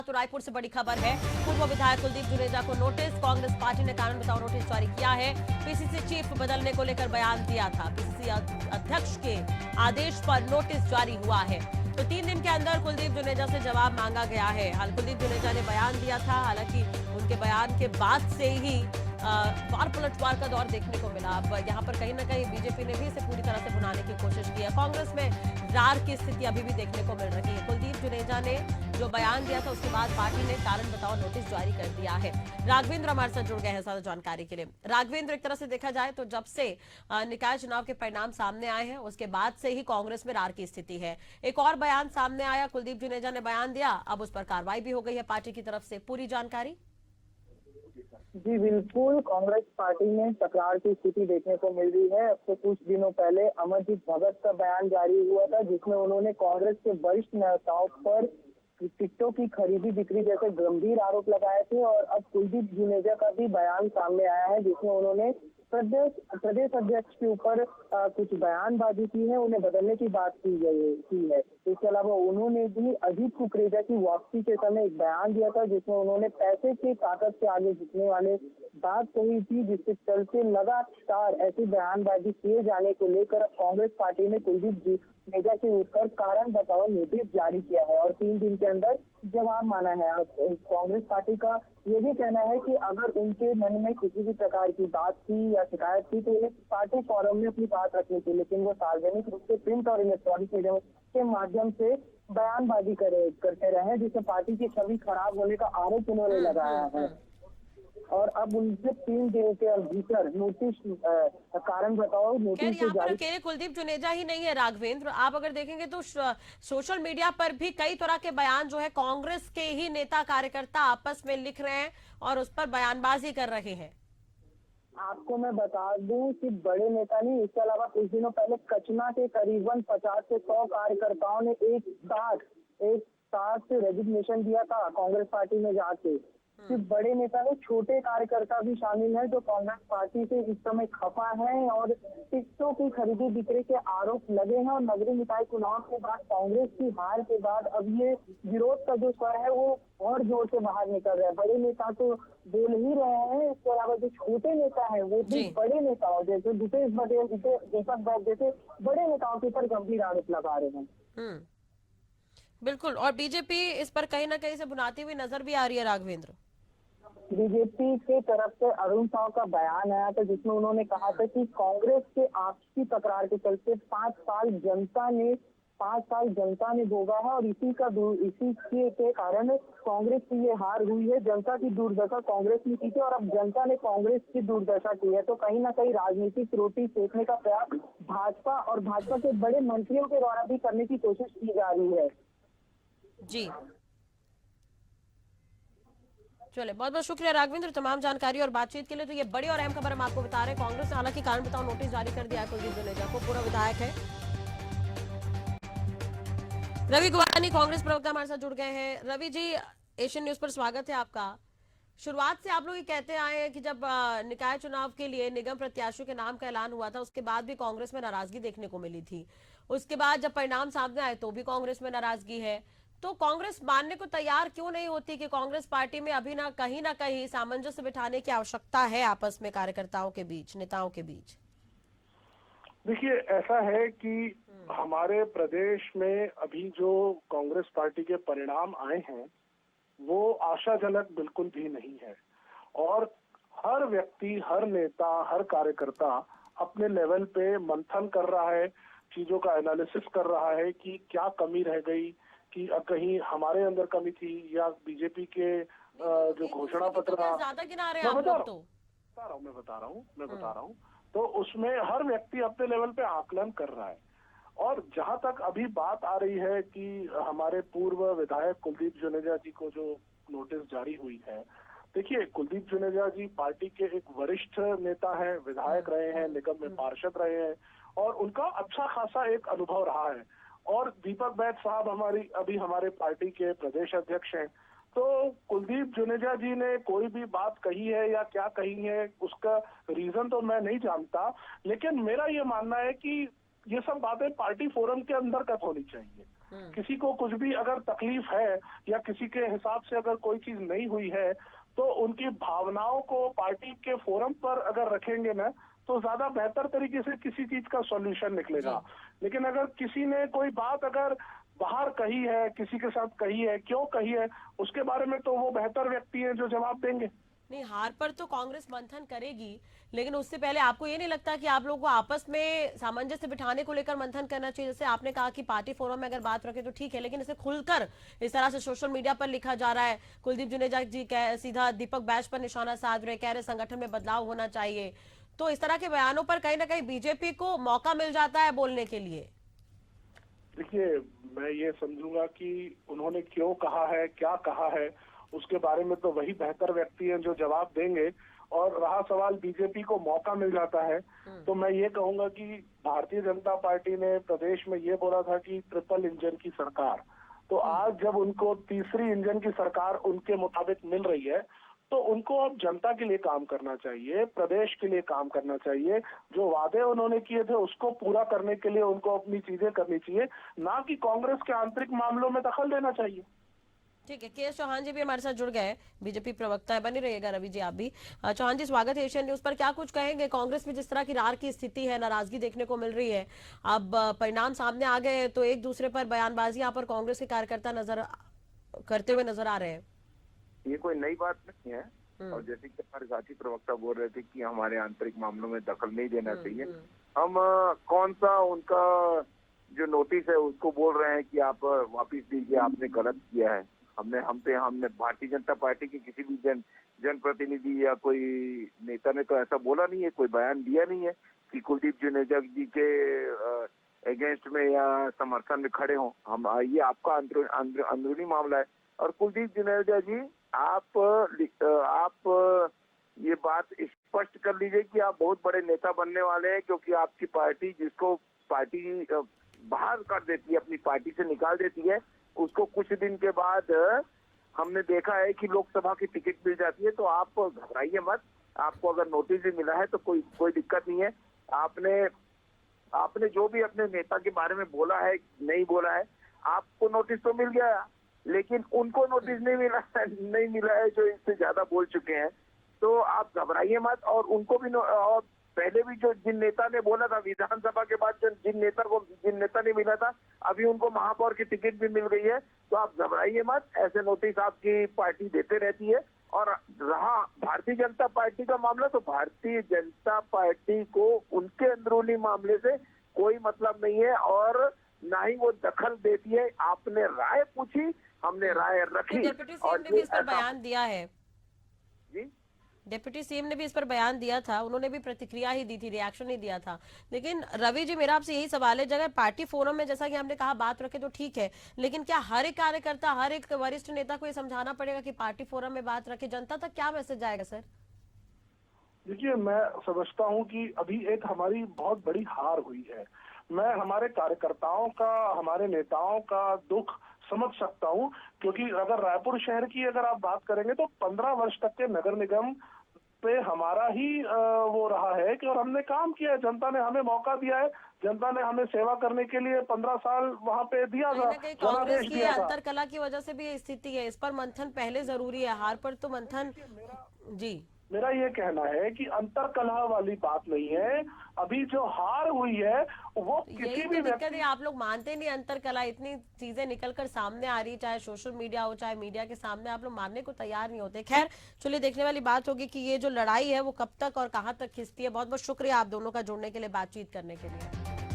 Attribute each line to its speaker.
Speaker 1: तो रायपुर से बड़ी खबर है। पूर्व विधायक कुलदीप जुनेजा को नोटिस, कांग्रेस पार्टी ने कारण बताओ नोटिस जारी किया है। पीसीसी चीफ बदलने को लेकर बयान दिया था। पीसीसी अध्यक्ष के आदेश पर नोटिस जारी हुआ है। तो 3 दिन के अंदर कुलदीप जुनेजा से जवाब मांगा गया है। हाल कुलदीप जुनेजा ने बयान दिया था, हालांकि उनके बयान के बाद से ही वार पलटवार का दौर देखने को मिला। अब यहाँ पर कहीं ना कहीं बीजेपी ने भी इसे पूरी तरह से भुनाने की कोशिश की है। कांग्रेस में रार की स्थिति अभी भी देखने को मिल रही है। कुलदीप जुनेजा ने जो बयान दिया था उसके बाद पार्टी ने कारण बताओ नोटिस जारी कर दिया है। राघवेंद्र हमारे साथ जुड़ गए हैं ज्यादा जानकारी के लिए। राघवेंद्र, एक तरह से देखा जाए तो जब से निकाय चुनाव के परिणाम सामने आए हैं उसके बाद से ही कांग्रेस में रार की स्थिति है। एक और बयान सामने आया, कुलदीप जुनेजा ने बयान दिया, अब उस पर कार्रवाई भी हो गई है पार्टी की तरफ से। पूरी जानकारी।
Speaker 2: जी बिल्कुल, कांग्रेस पार्टी में तकरार की स्थिति देखने को मिल रही है। अब से कुछ दिनों पहले अमरजीत भगत का बयान जारी हुआ था जिसमें उन्होंने कांग्रेस के वरिष्ठ नेताओं पर टिकटों की खरीदी बिक्री जैसे गंभीर आरोप लगाए थे। और अब कुलदीप जुनेजा का भी बयान सामने आया है जिसमें उन्होंने प्रदेश अध्यक्ष के ऊपर कुछ बयानबाजी की है, उन्हें बदलने की बात की है। इसके अलावा उन्होंने भी अजीत कुकरेजा की वापसी के समय एक बयान दिया था जिसमें उन्होंने पैसे की ताकत से आगे झुकने वाले बात कही थी, जिसके चलते लगातार ऐसी बयानबाजी किए जाने को लेकर अब कांग्रेस पार्टी ने कुलदीप जुनेजा के ऊपर कारण बताओ नोटिस जारी किया है और 3 दिन के अंदर जवाब माना है। कांग्रेस पार्टी का ये भी कहना है कि अगर उनके मन में किसी भी प्रकार की बात थी या शिकायत थी तो एक पार्टी फोरम में अपनी बात रखनी थी, लेकिन वो सार्वजनिक रूप से प्रिंट और इलेक्ट्रॉनिक मीडिया के माध्यम से बयानबाजी करते रहे, जिससे पार्टी की छवि खराब होने का आरोप उन्होंने लगाया है। और अब उनसे 3 दिन के भीतर नोटिस कारण बताओ नोटिस
Speaker 1: यहाँ पर
Speaker 2: जारी।
Speaker 1: अकेले कुलदीप जुनेजा ही नहीं है राघवेंद्र, आप अगर देखेंगे तो सोशल मीडिया पर भी कई तरह के बयान जो है कांग्रेस के ही नेता कार्यकर्ता आपस में लिख रहे हैं और उस पर बयानबाजी कर रहे हैं।
Speaker 2: आपको मैं बता दूं कि बड़े नेता नहीं, इसके अलावा कुछ दिनों पहले कचना के करीबन 50 से 100 कार्यकर्ताओं ने एक साथ रेजिग्नेशन दिया था कांग्रेस पार्टी में जाके। सिर्फ बड़े नेता नहीं, छोटे कार्यकर्ता भी शामिल हैं जो कांग्रेस पार्टी से इस समय खफा हैं और टिकटों की खरीदी बिक्री के आरोप लगे हैं। और नगरीय निकाय चुनाव के बाद कांग्रेस की हार के बाद अब ये विरोध का जो स्वर है वो और जोर से बाहर निकल रहा है। बड़े नेता तो बोल ही रहे हैं, इसके अलावा जो छोटे नेता है वो भी बड़े नेताओं जैसे भूपेश बघेल, दीपक बैग जैसे बड़े नेताओं के ऊपर गंभीर आरोप लगा रहे हैं।
Speaker 1: बिल्कुल, और बीजेपी इस पर कहीं ना कहीं से बुनाती हुई नजर भी आ रही है राघवेंद्र।
Speaker 2: बीजेपी के तरफ से अरुण साव का बयान आया था जिसमें उन्होंने कहा था कि कांग्रेस के आपसी तकरार के चलते 5 साल जनता ने भोगा है और इसी के कारण कांग्रेस की ये हार हुई है। जनता की दुर्दशा कांग्रेस ने की थी और अब जनता ने कांग्रेस की दुर्दशा की है। तो कहीं ना कहीं राजनीतिक रोटी सेकने का प्रयास भाजपा के बड़े मंत्रियों के द्वारा भी करने की कोशिश की जा रही है।
Speaker 1: जी चले, बहुत बहुत शुक्रिया राघवेंद्र तमाम जानकारी और बातचीत के लिए। तो ये बड़ी और अहम खबर हम आपको बता रहे हैं, कांग्रेस ने हालांकि कारण बताओ नोटिस जारी कर दिया है कुलदीप जुनेजा को। पूर्व विधायक है रवि गुवानी, कांग्रेस प्रवक्ता हमारे साथ जुड़ गए हैं। रवि जी, एशियन न्यूज पर स्वागत है आपका। शुरुआत से आप लोग ये कहते आए हैं कि जब निकाय चुनाव के लिए निगम प्रत्याशियों के नाम का ऐलान हुआ था उसके बाद भी कांग्रेस में नाराजगी देखने को मिली थी। उसके बाद जब परिणाम सामने आए तो भी कांग्रेस में नाराजगी है। तो कांग्रेस मानने को तैयार क्यों नहीं होती कि कांग्रेस पार्टी में अभी ना कहीं सामंजस्य बिठाने की आवश्यकता है आपस में कार्यकर्ताओं के बीच, नेताओं के बीच?
Speaker 3: देखिए, ऐसा है कि हमारे प्रदेश में अभी जो कांग्रेस पार्टी के परिणाम आए हैं वो आशाजनक बिल्कुल भी नहीं है। और हर व्यक्ति, हर नेता, हर कार्यकर्ता अपने लेवल पे मंथन कर रहा है, चीजों का एनालिसिस कर रहा है कि क्या कमी रह गई, कि कहीं हमारे अंदर कमी थी या बीजेपी के जो घोषणा पत्र था।
Speaker 1: ज्यादा गिना रहे हैं आप लोग। तो
Speaker 3: मैं बता रहा हूँ तो उसमें हर व्यक्ति अपने लेवल पे आकलन कर रहा है। और जहां तक अभी बात आ रही है कि हमारे पूर्व विधायक कुलदीप जुनेजा जी को जो नोटिस जारी हुई है, देखिए कुलदीप जुनेजा जी पार्टी के एक वरिष्ठ नेता हैं, विधायक रहे हैं, निगम में पार्षद रहे हैं और उनका अच्छा खासा एक अनुभव रहा है। और दीपक बैग साहब हमारे पार्टी के प्रदेश अध्यक्ष हैं। तो कुलदीप जुनेजा जी ने कोई भी बात कही है या क्या कही है उसका रीजन तो मैं नहीं जानता, लेकिन मेरा ये मानना है कि ये सब बातें पार्टी फोरम के अंतर्गत होनी चाहिए। किसी को कुछ भी अगर तकलीफ है या किसी के हिसाब से अगर कोई चीज नहीं हुई है तो उनकी भावनाओं को पार्टी के फोरम पर अगर रखेंगे ना तो ज्यादा बेहतर तरीके से किसी चीज का सॉल्यूशन निकलेगा। लेकिन अगर किसी ने कोई बात अगर बाहर कही है, किसी के साथ कही है, क्यों कही है, उसके बारे में तो वो बेहतर व्यक्ति है जो जवाब देंगे।
Speaker 1: नहीं, हार पर तो कांग्रेस मंथन करेगी, लेकिन उससे पहले आपको ये नहीं लगता कि आप लोगों को आपस में सामंजस्य बिठाने को लेकर मंथन करना चाहिए? जैसे आपने कहा कि पार्टी फोरम में अगर बात रखे तो ठीक है, लेकिन इसे खुलकर इस तरह से सोशल मीडिया पर लिखा जा रहा है। कुलदीप जुनेजा जी सीधा दीपक बैच पर निशाना साध रहे, कह रहे संगठन में बदलाव होना चाहिए। तो इस तरह के बयानों पर कहीं ना कहीं बीजेपी को मौका मिल जाता है बोलने के लिए।
Speaker 3: देखिए, मैं ये समझूंगा कि उन्होंने क्यों कहा है, क्या कहा है, उसके बारे में तो वही बेहतर व्यक्ति हैं जो जवाब देंगे। और रहा सवाल बीजेपी को मौका मिल जाता है, तो मैं ये कहूंगा कि भारतीय जनता पार्टी ने प्रदेश में ये बोला था कि ट्रिपल इंजन की सरकार, तो आज जब उनको तीसरी इंजन की सरकार उनके मुताबिक मिल रही है तो उनको अब जनता के लिए काम करना चाहिए, प्रदेश के लिए काम करना चाहिए। जो वादे उन्होंने किए थे उसको पूरा करने के लिए उनको अपनी चीजें करनी चाहिए, ना कि कांग्रेस के आंतरिक मामलों में दखल देना चाहिए।
Speaker 1: ठीक है, के चौहान जी भी हमारे साथ जुड़ गए, बीजेपी प्रवक्ता है, बनी रहिएगा रवि जी आप भी। चौहान जी, स्वागत है एशियन न्यूज पर। क्या कुछ कहेंगे? कांग्रेस में जिस तरह की रार की स्थिति है, नाराजगी देखने को मिल रही है, अब परिणाम सामने आ गए तो एक दूसरे पर बयानबाजी यहाँ पर कांग्रेस के कार्यकर्ता करते हुए नजर आ रहे हैं।
Speaker 4: ये कोई नई बात नहीं है, और जैसे कि हमारे साथी प्रवक्ता बोल रहे थे कि हमारे आंतरिक मामलों में दखल नहीं देना चाहिए, हम कौन सा उनका जो नोटिस है उसको बोल रहे हैं कि आप वापस दीजिए, आपने गलत किया है। हमने भारतीय जनता पार्टी के किसी भी जनप्रतिनिधि या कोई नेता ने तो ऐसा बोला नहीं है, कोई बयान दिया नहीं है कि कुलदीप जुनेजा जी के अगेंस्ट में या समर्थन में खड़े हों। हम ये आपका अंदरूनी मामला है। और कुलदीप जुनेजा जी, आप ये बात स्पष्ट कर लीजिए कि आप बहुत बड़े नेता बनने वाले हैं, क्योंकि आपकी पार्टी, जिसको पार्टी बाहर कर देती है, अपनी पार्टी से निकाल देती है, उसको कुछ दिन के बाद हमने देखा है कि लोकसभा की टिकट मिल जाती है। तो आप घबराइए मत, आपको अगर नोटिस भी मिला है तो कोई दिक्कत नहीं है। आपने जो भी अपने नेता के बारे में बोला है, नहीं बोला है, आपको नोटिस तो मिल गया, लेकिन उनको नोटिस नहीं मिला है जो इससे ज्यादा बोल चुके हैं। तो आप घबराइए मत। और उनको भी और पहले भी जिन नेता ने बोला था विधानसभा के बाद, जिन नेता ने मिला था, अभी उनको महापौर की टिकट भी मिल गई है। तो आप घबराइए मत, ऐसे नोटिस आपकी पार्टी देते रहती है। और रहा भारतीय जनता पार्टी का मामला, तो भारतीय जनता पार्टी को उनके अंदरूनी मामले से कोई मतलब नहीं है और ना ही वो दखल देती है। आपने राय पूछी, हमने राय रखी।
Speaker 1: डिप्टी सीएम ने भी इस पर बयान दिया है
Speaker 4: जी,
Speaker 1: डिप्टी सीएम ने भी इस पर बयान दिया था, उन्होंने भी प्रतिक्रिया ही दी थी, रिएक्शन ही दिया था। लेकिन रवि जी, मेरा आपसे यही सवाल है, अगर पार्टी फोरम में जैसा कि हमने कहा बात रखे तो ठीक है, लेकिन क्या हर एक कार्यकर्ता, हर एक वरिष्ठ नेता को ये समझाना पड़ेगा कि पार्टी फोरम में बात रखे? जनता तक क्या मैसेज जाएगा सर?
Speaker 3: देखिए, मैं समझता हूं कि अभी एक हमारी बहुत बड़ी हार हुई है। मैं हमारे कार्यकर्ताओं का, हमारे नेताओं का दुख समझ सकता हूं, क्योंकि अगर रायपुर शहर की अगर आप बात करेंगे तो 15 वर्ष तक के नगर निगम पे हमारा ही वो रहा है कि, और हमने काम किया है, जनता ने हमें मौका दिया है, जनता ने हमें सेवा करने के लिए 15 साल वहाँ पे दिया था,
Speaker 1: कांग्रेस की अंतर कला की वजह से भी स्थिति है, इस पर मंथन पहले जरूरी है, हार पर तो मंथन। जी,
Speaker 3: मेरा ये कहना है कि अंतर कलह वाली बात नहीं है। अभी जो हार हुई है वो किसी भी
Speaker 1: दिक्कत है, आप लोग मानते नहीं अंतर कला, इतनी चीजें निकलकर सामने आ रही, चाहे सोशल मीडिया हो चाहे मीडिया के सामने, आप लोग मानने को तैयार नहीं होते। खैर, चलिए देखने वाली बात होगी कि ये जो लड़ाई है वो कब तक और कहां तक खिंचती है। बहुत बहुत शुक्रिया आप दोनों का जुड़ने के लिए, बातचीत करने के लिए।